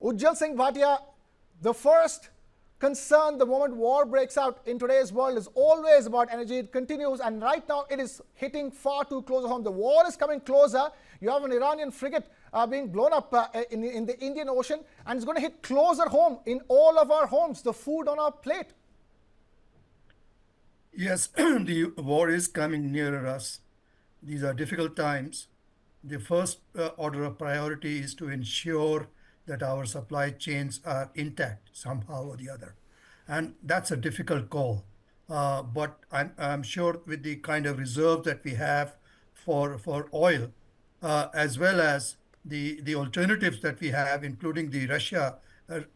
Ujjal Singh Bhatia, the first concern the moment war breaks out in today's world is always about energy. It continues, and right now it is hitting far too close home. The war is coming closer. You have an Iranian frigate being blown up in the Indian Ocean, and it's going to hit closer home in all of our homes, the food on our plate. Yes, the war is coming nearer us. These are difficult times. The first order of priority is to ensure that our supply chains are intact somehow or the other. And that's a difficult call. But I'm sure with the kind of reserve that we have for oil, as well as the alternatives that we have, including the Russia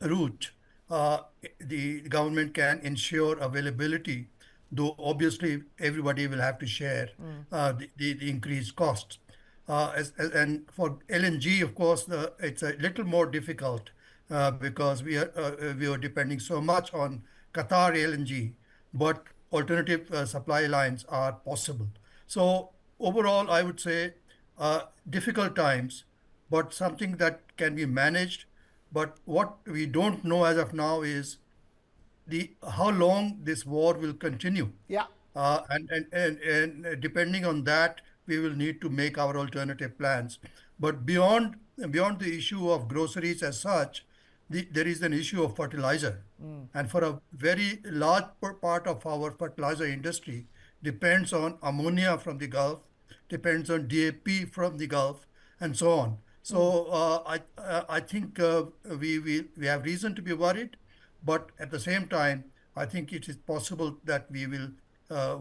route, uh, the government can ensure availability, though obviously everybody will have to share the increased costs. And for LNG, of course, it's a little more difficult because we are depending so much on Qatar LNG, but alternative supply lines are possible. So overall, I would say difficult times, but something that can be managed. But what we don't know as of now is the how long this war will continue. Yeah. And depending on that, we will need to make our alternative plans. But beyond the issue of groceries as such, there is an issue of fertilizer. And for a very large part of our fertilizer industry depends on ammonia from the Gulf, depends on DAP from the Gulf, and so on. So I think we have reason to be worried, but at the same time, I think it is possible that we will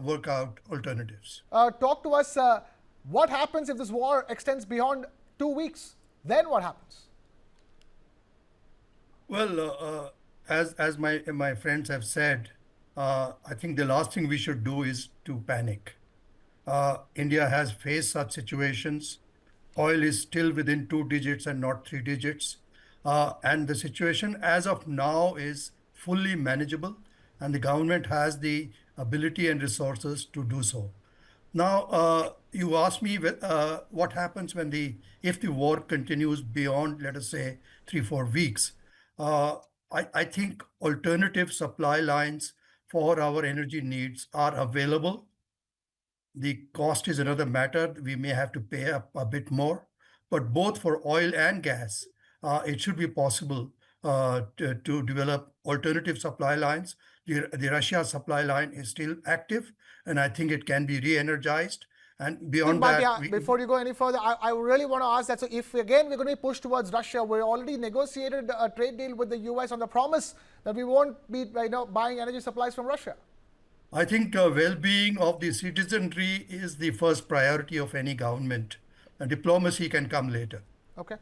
work out alternatives. Talk to us. What happens if this war extends beyond 2 weeks? Then what happens? Well, as my friends have said, I think the last thing we should do is to panic. India has faced such situations. Oil is still within 2 digits and not 3 digits. And the situation as of now is fully manageable, and the government has the ability and resources to do so. Now, you asked me what happens if the war continues beyond, let us say, 3-4 weeks. I think alternative supply lines for our energy needs are available. The cost is another matter. We may have to pay up a bit more, but both for oil and gas, it should be possible to develop alternative supply lines. The Russia supply line is still active, and I think it can be re-energized. And beyond that, before you go any further, I really want to ask that. So if again we're going to be pushed towards Russia, we already negotiated a trade deal with the US on the promise that we won't be buying energy supplies from Russia. I think well-being of the citizenry is the first priority of any government, and diplomacy can come later. Okay.